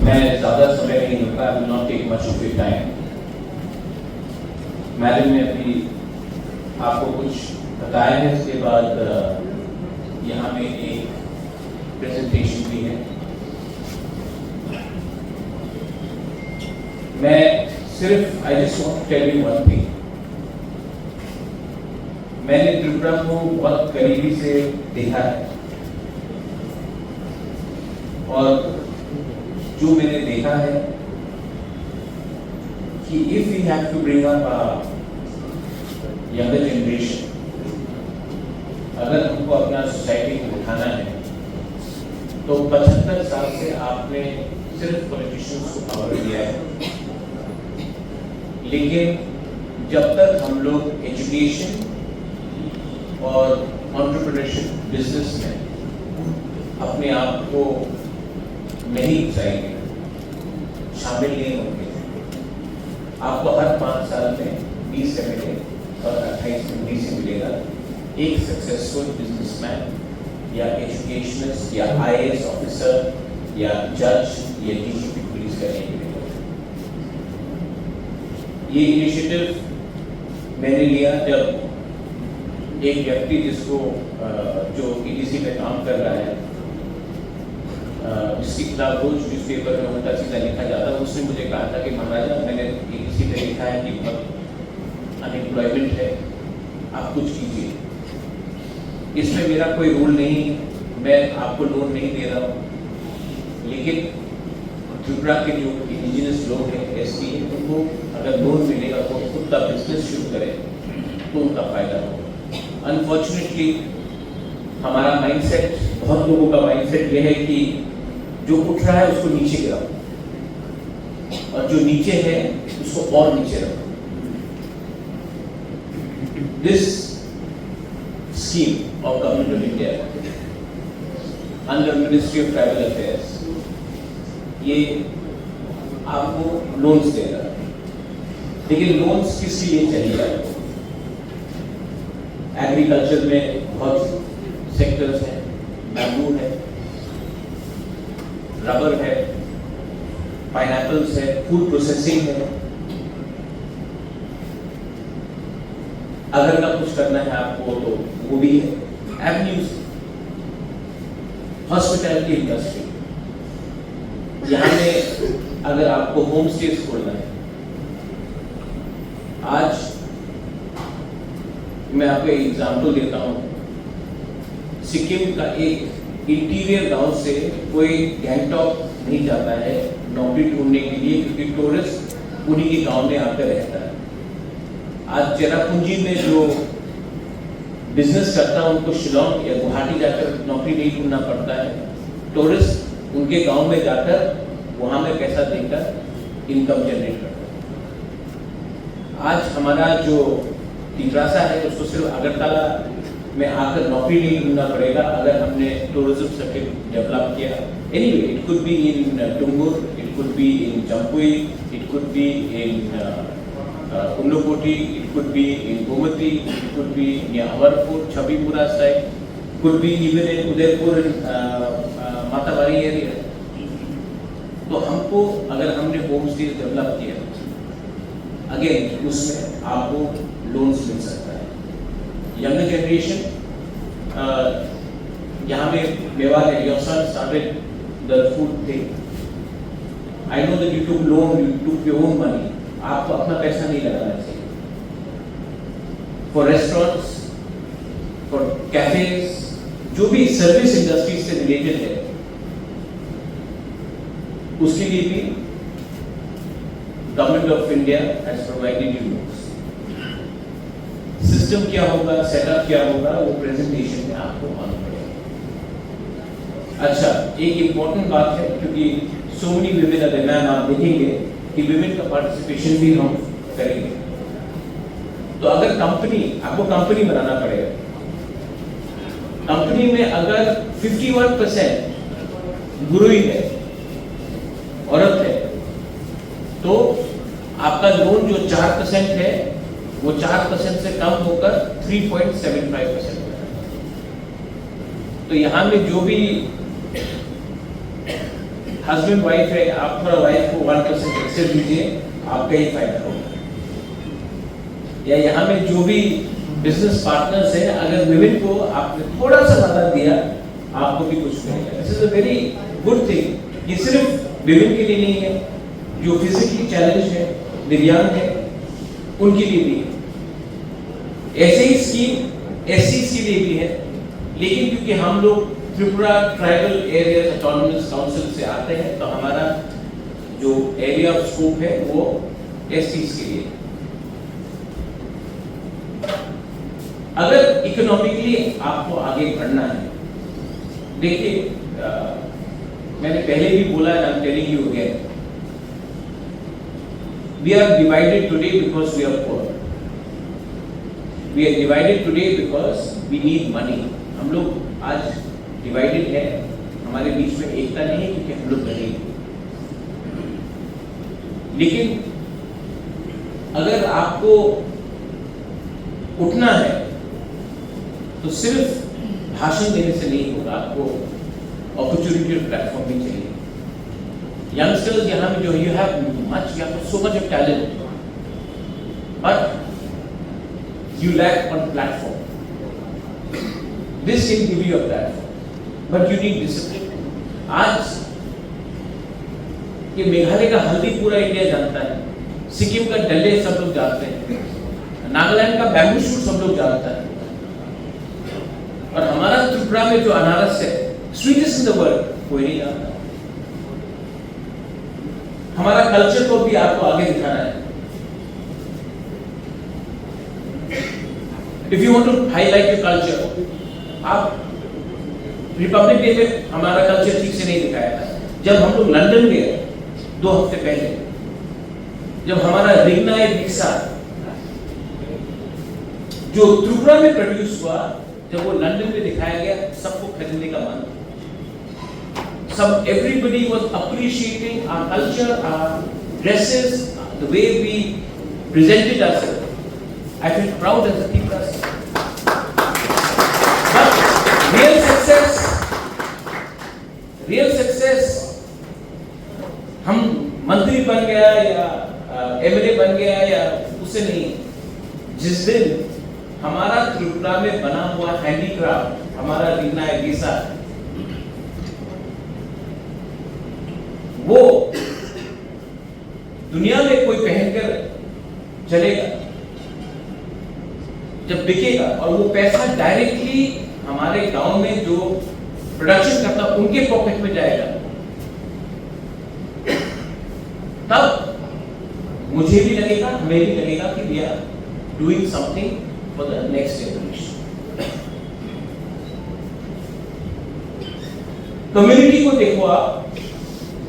मैं ज़्यादा समय नहीं लूँगा, I will not take much of your time. Madam ने अभी आपको कुछ बताया है, इसके बाद यहाँ में एक प्रेजेंटेशन भी है। मैं सिर्फ I just want to tell you one thing. मैंने त्रिपुरा को बहुत करीबी से देखा है और जो मैंने देखा है कि if we have to bring up younger generation, अगर हमको अपना सोसाइटी को उठाना है तो 75 साल से आपने सिर्फ पॉलिटिशियंस को पावर दिया है, लेकिन जब तक हम लोग एजुकेशन और एंटरप्रेन्योरशिप बिजनेस में अपने आप को नहीं जाएंगे, शामिल नहीं होंगे, आपको हर 5 साल में 20 से मिले और 28 में 20 से मिलेगा एक सक्सेसफुल बिजनेसमैन या एजुकेशनिस्ट या IAS ऑफिसर या जज या डीजीपी पुलिस का नहीं मिलेगा। ये इनिशिएटिव मैंने लिया जब एक व्यक्ति जिसको जो EDC में काम कर रहा है, जिसकी खिलाफ रोज न्यूज़पेपर में उल्टा सीधा लिखा जाता है, उसने मुझे कहा था कि महाराजा मैंने EDC पे लिखा है कि बहुत अनएम्प्लॉयमेंट है, आप कुछ कीजिए। इसमें मेरा कोई रूल नहीं, मैं आपको लोन नहीं दे रहा हूँ, लेकिन त्रिपुरा के जो इंडिजिनस लोग हैं ST, उनको अगर लोन मिलेगा तो खुद का बिजनेस शुरू करें तो उनका फायदा होगा। अनफॉर्चुनेटली हमारा माइंडसेट, बहुत लोगों का माइंडसेट यह है कि जो उठ रहा है उसको नीचे गिराओ और जो नीचे है उसको और नीचे रखो। This scheme of government of India under ministry of tribal affairs, ये आपको लोन्स देगा, लेकिन लोन्स किस लिए चाहिए आपको? एग्रीकल्चर में बहुत सेक्टर्स हैं, बैम्बू है, रबर है, पाइनएप्पल्स है, फूड प्रोसेसिंग है। अगर का कुछ करना है आपको तो वो भी है, एवेन्यूज, हॉस्पिटैलिटी इंडस्ट्री, यहाँ में अगर आपको होम स्टेज खोलना है, आज मैं आपको एक एग्जाम्पल देता हूँ। सिक्किम का एक इंटीरियर गांव से कोई गैंगटॉक नहीं जाता है नौकरी ढूंढने के लिए, क्योंकि टूरिस्ट उन्हीं के गांव में आकर रहता है। आज चेरापूंजी में जो बिजनेस करता है उनको शिलोंग या गुवाहाटी जाकर नौकरी नहीं ढूंढना पड़ता है, टूरिस्ट उनके गांव में जाकर वहां में पैसा देकर इनकम जनरेट करता है। आज हमारा जो तित्रासा है उसको सिर्फ अगरतला में आकर नौकरी नहीं ढूंढना पड़ेगा अगर हमने टूरिज्म सर्किट डेवलप किया। Anyway, it could be in Tungur, it could be in Jampui, it could be in Unakoti, it could be in Gomati, it could be in Amarpur, Chhabipura side, could be even in Udaipur, Matabari area. तो हमको अगर हमने होम स्टे डेवलप किया, again उसमें आपको loans मिल सकता है। Younger generation, यहाँ में मेवा है, your son started the food thing. I know that you took loan, you took your own money, आपको अपना पैसा नहीं लगाना चाहिए। फॉर रेस्टोरेंट्स, फॉर कैफेज, जो भी सर्विस इंडस्ट्री से रिलेटेड है, उसके लिए भी government of India has provided you loans. System क्या होगा, सेटअप क्या होगा, वो प्रेजेंटेशन में आपको मालूम पड़ेगा। अच्छा, एक इंपॉर्टेंट बात है, क्योंकि so many women are there, ma'am आप देखेंगे कि विमेन का पार्टिसिपेशन भी हम करेंगे। तो अगर कंपनी, आपको कंपनी बनाना पड़ेगा, कंपनी में अगर 51% गुरुई है, औरत है, तो आपका लोन जो 4% है वो 4% से कम होकर 3.75% है। तो यहाँ में जो भी हस्बैंड वाइफ है, आप थोड़ा वाइफ को 1% एक्स्ट्रा दीजिए, आपका ही फायदा होगा। या यहाँ में जो भी बिजनेस पार्टनर्स हैं, अगर विमेन को आपने थोड़ा सा ज्यादा दिया, आपको भी कुछ मिलेगा। This is a very good thing. ये सिर्फ विमेन के लिए नहीं है, जो फिजिकली चैलेंज है, दिव्यांग है, उनके लिए भी है। ऐसे ही स्कीम एससीज के लिए भी है, लेकिन क्योंकि हम लोग Tripura tribal area autonomous council से आते हैं, तो हमारा जो एरिया ऑफ स्कोप है वो एससीज के लिए। अगर इकोनॉमिकली आपको आगे बढ़ना है, देखिए मैंने पहले भी बोला, I am telling you again, we are divided today because we are poor. We are divided today because we need money. हम लोग आज डिवाइडेड है, हमारे बीच में एकता नहीं है क्योंकि हम लोग गरीब हैं। लेकिन अगर आपको उठना है तो सिर्फ भाषण देने से नहीं होगा, आपको अपॉर्चुनिटी और प्लेटफॉर्म भी चाहिए। यंगस्टर्स यहाँ में जो you have so much of talent, but you lack on platform. This can give you a platform, but you need discipline. आज ये मेघालय का हल्दी पूरा इंडिया जानता है, सिक्किम का डल्ले सब लोग जानते हैं, नागालैंड का बैम्बू शूट सब लोग जानता है, और हमारा त्रिपुरा में जो अनारस है, स्वीटेस्ट इन द वर्ल्ड, कोई नहीं जानता। हमारा कल्चर को भी आपको आगे दिखाना है। If you want to highlight your culture, आप रिपब्लिक डे में हमारा कल्चर ठीक से नहीं दिखाया था। जब हम लोग लंदन गए 2 हफ्ते पहले, जब हमारा रिग्ना रिक्शा जो त्रिपुरा में प्रोड्यूस हुआ, जब वो लंदन में दिखाया गया, सबको खरीदने का मन, everybody was appreciating our culture, our dresses, the way we presented ourselves. I felt proud as a Tripuran. But real success, हम मंत्री बन गया या एमएलए बन गया या उससे नहीं। जिस दिन हमारा त्रिपुरा में बना हुआ हैंडीक्राफ्ट, हमारा रिग्ना गीसा, वो दुनिया में कोई पहनकर चलेगा, जब बिकेगा, और वो पैसा डायरेक्टली हमारे गांव में जो प्रोडक्शन करता उनके पॉकेट में जाएगा, तब मुझे भी लगेगा, हमें भी लगेगा कि we are doing something for the next generation. Community को देखो आप,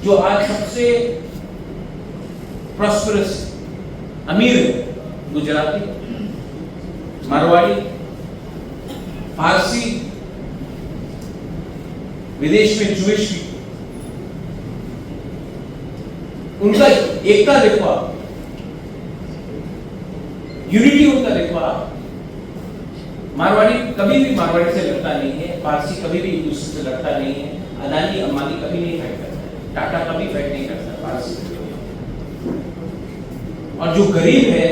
जो आज सबसे प्रॉस्परस अमीर है, गुजराती, मारवाड़ी, फारसी, विदेश में ज्यूइश भी, उनका एकता देखो आप, यूनिटी उनका देखो आप। मारवाड़ी कभी भी मारवाड़ी से लड़ता नहीं है, फारसी कभी भी एक दूसरे से लड़ता नहीं है, अदानी अंबानी कभी नहीं फाइट करता, टाटा कभी फाइट नहीं करता फारसी। और जो गरीब है,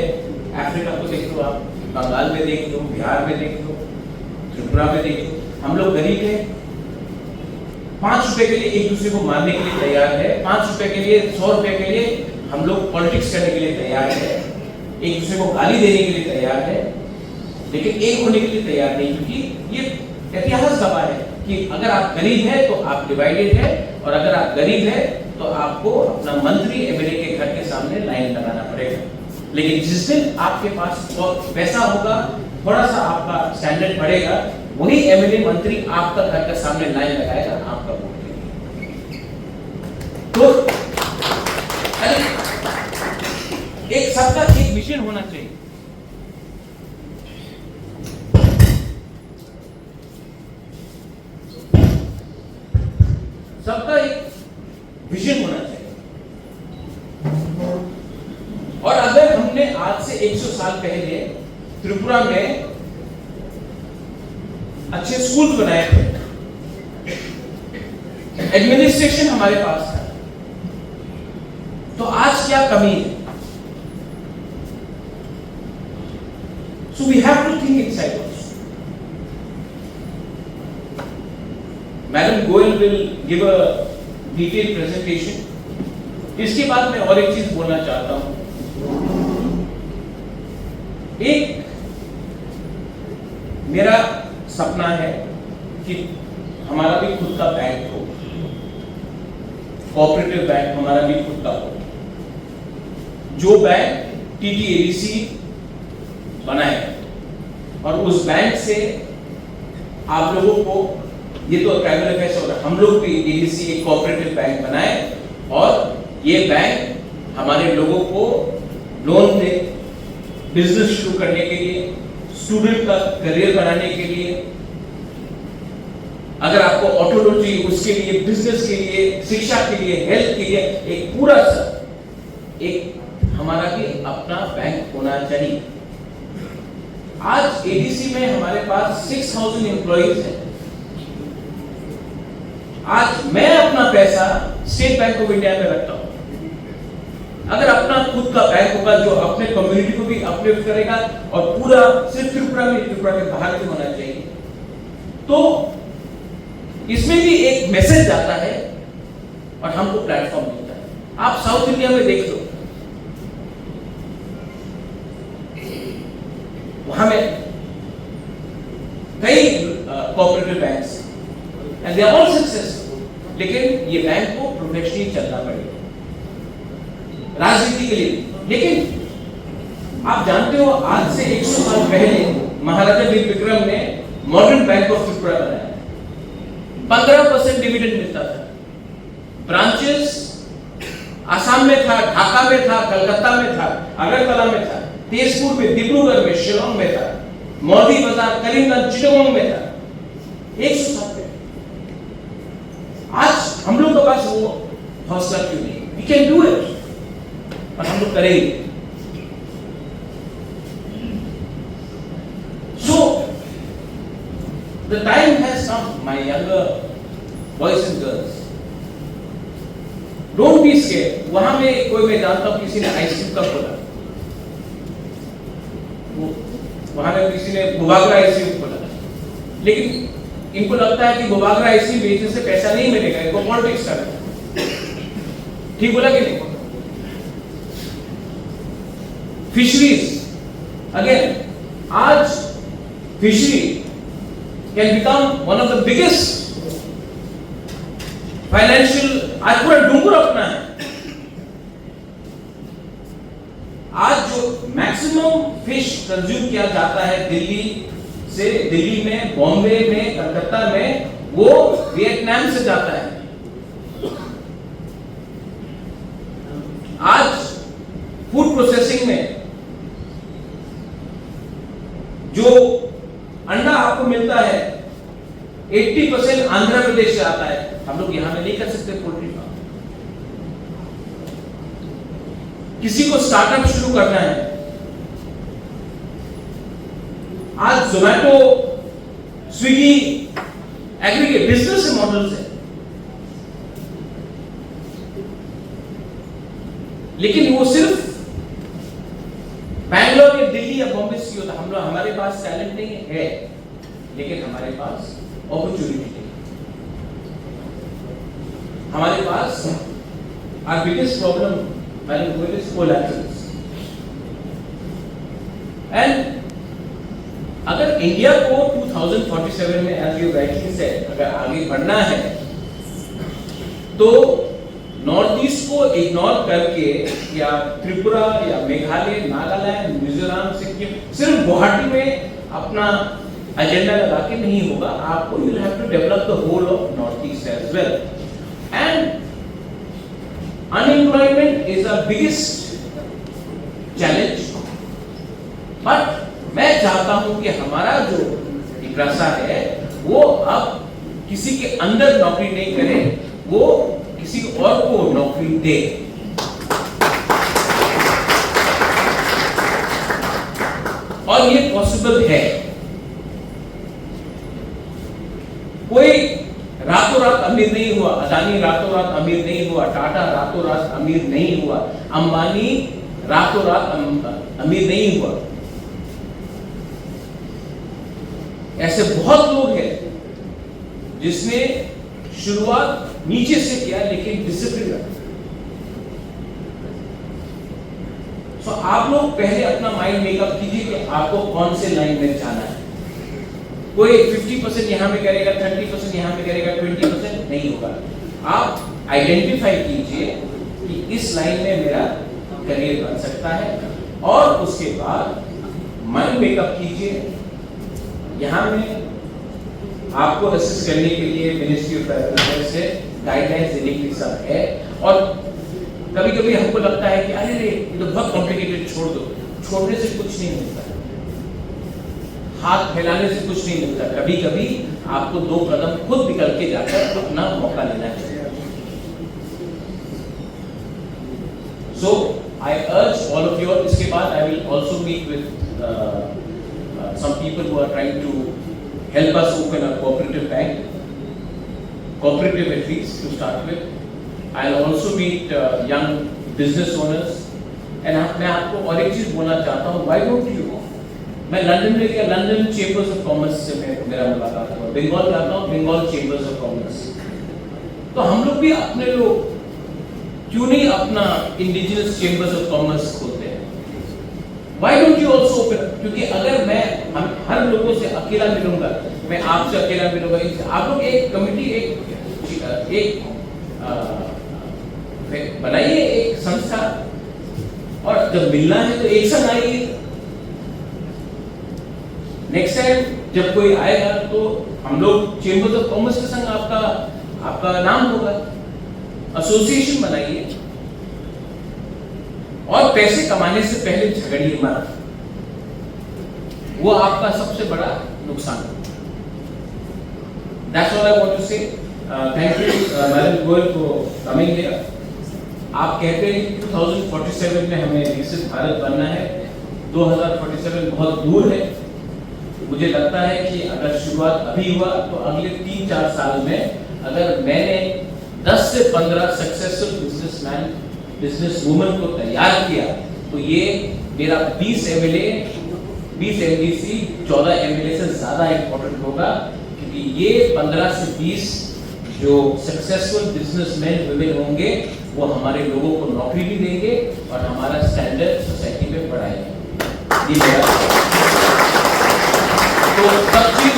अफ्रीका को देख लो आप, बंगाल में देख लो, बिहार में देख लो, त्रिपुरा में देख लो, हम लोग गरीब हैं, 5 रुपए के लिए एक दूसरे को मारने के लिए तैयार है, 5 रुपए के लिए, 100 रुपए के लिए हम लोग पॉलिटिक्स करने के लिए तैयार है, एक दूसरे को गाली देने के लिए तैयार है, लेकिन एक होने के लिए तैयार नहीं, क्योंकि ये इतिहास गवाह है कि अगर आप गरीब हैं तो आप डिवाइडेड है, और अगर आप गरीब हैं तो आपको अपना मंत्री एमएलए के घर के सामने लाइन लगाना पड़ेगा। लेकिन जिस दिन आपके पास पैसा होगा, थोड़ा सा आपका स्टैंडर्ड बढ़ेगा, वही एमएलए मंत्री आपका घर के सामने लाइन लगाएगा, आपका वोट देगा। तो एक सबका एक विजन होना चाहिए। सबका एक विजन होना चाहिए। और अगर हमने आज से 100 साल पहले त्रिपुरा में अच्छे स्कूल बनाए थे, एडमिनिस्ट्रेशन हमारे पास था, तो आज क्या कमी है? So we have to think inside also. Madam Goel will give a detailed presentation. इसके बाद मैं और एक चीज बोलना चाहता हूं। एक मेरा सपना है कि हमारा भी खुद का बैंक हो, कोऑपरेटिव बैंक हमारा भी खुद का हो, जो बैंक TTADC बनाए और उस बैंक से आप लोगों को, ये तो ट्राइबल अफेयर्स हो रहा है, हम लोग भी ADC एक कोऑपरेटिव बैंक बनाए और ये बैंक हमारे लोगों को लोन दे, बिजनेस शुरू करने के लिए, स्टूडेंट का करियर बनाने के लिए, अगर आपको ऑटो लोन चाहिए उसके लिए, बिजनेस के लिए, शिक्षा के लिए, हेल्थ के लिए, एक पूरा एक हमारा भी अपना बैंक होना चाहिए। आज ADC में हमारे पास 6000 एम्प्लॉइज हैं। आज मैं अपना पैसा स्टेट बैंक ऑफ इंडिया में रखता हूं। अगर अपना खुद का बैंक होगा जो अपने कम्युनिटी को भी अपलिफ्ट करेगा और पूरा सिर्फ त्रिपुरा के बाहर भी होना चाहिए, तो इसमें भी एक मैसेज जाता है और हमको प्लेटफॉर्म मिलता है। आप साउथ इंडिया में देख लो, वहां में कई cooperative banks and they are all successful, लेकिन ये बैंक को प्रोफेशनली चलना पड़ेगा राजनीति के लिए। लेकिन आप जानते हो आज से 100 साल पहले महाराजा वीर विक्रम ने मॉडर्न बैंक ऑफ त्रिपुरा बनाया। 15% डिविडेंड मिलता था। ब्रांचेस आसाम में था, ढाका में था, कलकत्ता में था, अगरतला में था, तेजपुर में, डिब्रूगढ़ में, शिलोंग में था, मौदी बाजार, करीमगंज, चिटगांव में था। 100 साल पहले। आज हम लोग के पास वो हौसला क्यों नहीं? वी कैन डू इट, और हम लोग करेंगे। So the time has come, my younger boys and girls. Don't be scared. वहां में कोई, मैं जानता हूं किसी ने आइसक्रीम का खोला, वहां में किसी ने भुवागरा आइसक्रीम खोला, लेकिन इनको लगता है कि भुवागरा आइसक्रीम बेचने से पैसा नहीं मिलेगा, इनको पॉलिटिक्स करना है। ठीक बोला कि नहीं? फिशरीज, अगेन, आज fishery can become one of the biggest financial, आज पूरा डूंगर अपना है। आज जो मैक्सिमम फिश कंज्यूम किया जाता है दिल्ली में, बॉम्बे में, कलकत्ता में, वो वियतनाम से जाता है। आज फूड प्रोसेसिंग में जो अंडा आपको मिलता है 80% आंध्र प्रदेश से आता है। हम लोग यहां में नहीं कर सकते पोल्ट्री फार्म। किसी को स्टार्टअप शुरू करना है, आज Zomato, Swiggy, aggregate business models है, लेकिन वो सिर्फ बैंगलोर या दिल्ली या बॉम्बे से होता। हम लोग, हमारे पास टैलेंट नहीं है, लेकिन हमारे पास अपॉर्चुनिटी है। हमारे पास our biggest problem madam Goyal is collaterals. And अगर इंडिया को 2047 में, एज यू राइटली सेड, अगर आगे बढ़ना है तो नॉर्थ ईस्ट को इग्नोर करके, या त्रिपुरा या मेघालय, नागालैंड, मिजोरम, सिक्किम, सिर्फ गुवाहाटी में अपना एजेंडा लगा के नहीं होगा। आपको you have to develop the whole of North East as well. And unemployment is the biggest challenge, but मैं चाहता हूं कि हमारा जो इकरासा है वो अब किसी के अंदर नौकरी नहीं करे, वो किसी और को नौकरी दे। और ये पॉसिबल है। कोई रातों रात अमीर नहीं हुआ, अदानी रातों रात अमीर नहीं हुआ, टाटा रातों रात अमीर नहीं हुआ, अंबानी रातों रात अमीर नहीं हुआ। ऐसे बहुत लोग हैं जिसने शुरुआत नीचे से किया लेकिन डिसिप्लिन रखा। तो आप लोग पहले अपना माइंड मेकअप कीजिए कि आपको कौन से लाइन में जाना है। कोई 50% यहां में करेगा, 30% यहां में करेगा, 20% नहीं होगा। आप आइडेंटिफाई कीजिए कि इस लाइन में मेरा करियर बन सकता है और उसके बाद माइंड मेकअप कीजिए। यहां में आपको असिस्ट करने के लिए मिनिस्ट्री ऑफ अफेयर्स से गाइडलाइंस देने के लिए सब है। और कभी कभी हमको लगता है कि अरे रे ये तो बहुत कॉम्प्लिकेटेड, छोड़ दो। छोड़ने से कुछ नहीं मिलता, हाथ फैलाने से कुछ नहीं मिलता। कभी कभी आपको 2 कदम खुद निकल के जाकर अपना मौका लेना चाहिए। सो आई अर्ज ऑल ऑफ यू। इसके बाद I will also meet with some people who are trying to help us open a cooperative bank, cooperative at least to start with. I'll also meet young business owners. And मैं आपको और एक चीज बोलना चाहता हूँ, why don't you? मैं London में गया, लंदन चेंबर्स ऑफ कॉमर्स से मेरा मुलाकात हुआ। बंगाल जाता हूँ, बंगाल चेंबर्स ऑफ कॉमर्स। तो हम लोग भी अपने लोग क्यों नहीं अपना इंडिजिनस चेंबर्स ऑफ कॉमर्स खोलते हैं? Why don't you also open? क्योंकि अगर मैं हर लोगों से अकेला मिलूंगा, मैं आपसे अकेला मिलूंगा, आप लोग एक कमिटी, एक बनाइए, एक संस्था, और जब मिलना है तो एक संग आइए। नेक्स्ट टाइम जब कोई आएगा तो हम लोग चेंबर्स ऑफ कॉमर्स के संग आपका नाम होगा, एसोसिएशन बनाइए। और पैसे कमाने से पहले झगड़िए मत, वो आपका सबसे बड़ा नुकसान है। That's all I want to say. Thank you, Madam Goel, for coming here. आप कहते हैं कि 2047 में हमें विकसित भारत बनना है। 2047 बहुत दूर है। मुझे लगता है कि अगर शुरुआत अभी हुआ तो अगले 3-4 साल में अगर मैंने 10 से 15 सक्सेसफुल बिजनेसमैन, बिजनेस वुमन को तैयार किया तो ये मेरा 20 एमएलए, 20 एमडीसी, 14 एमएलए से ज्यादा इंपॉर्टेंट होगा। क्योंकि ये 15 से 20 जो सक्सेसफुल बिजनेसमैन वुमेन होंगे वो हमारे लोगों को नौकरी भी देंगे और हमारा स्टैंडर्ड सोसाइटी में बढ़ाएंगे। ये मेरा तो सब चीज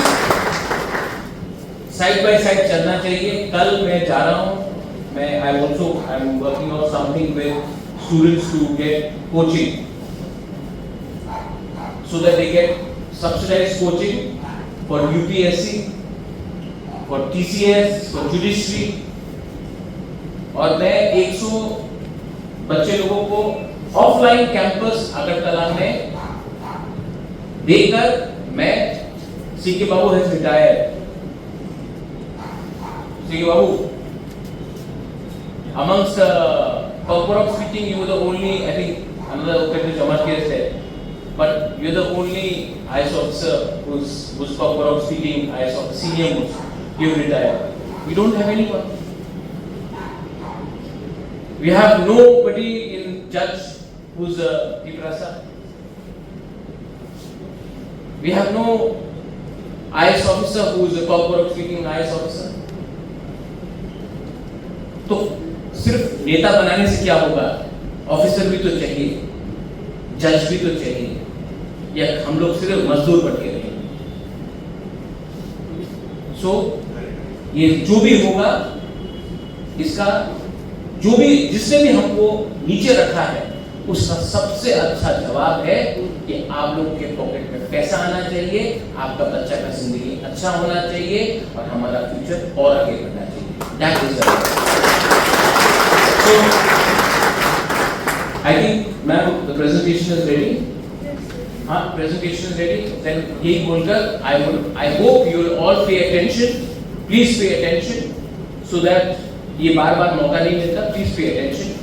साइड बाय साइड चलना चाहिए। कल मैं जा रहा हूँ, I'm working on something with students to get coaching, so that they get subsidized coaching for UPSC, for TCS, for judiciary. और मैं 100 बच्चे लोगों को ऑफलाइन कैंपस अगरतला में देकर मैं CK Babu has retired. CK Babu, amongst corporate speaking, you were the only, I think another Upesh Jamatkar said, but you're the only IAS officer who's corporate speaking, IAS officer, senior most, you retired. We don't have anyone. We have nobody in judge who's a Tiprasa. We have no IAS officer who's a corporate speaking IAS officer. तो सिर्फ नेता बनाने से क्या होगा? Officer भी तो चाहिए, जज भी तो चाहिए, या हम लोग सिर्फ मजदूर बन के रहेंगे? सो ये जो भी होगा, इसका जो भी जिसने भी हमको नीचे रखा है उसका सबसे अच्छा जवाब है कि आप लोग के पॉकेट में पैसा आना चाहिए, आपका बच्चा का जिंदगी अच्छा होना चाहिए और हमारा फ्यूचर और आगे बढ़ना चाहिए। That is so, I think, ma'am, the presentation is ready. हाँ, presentation is ready. Then यही बोलकर I hope you will all pay attention. Please pay attention so that ये बार-बार मौका नहीं मिलता. Please pay attention.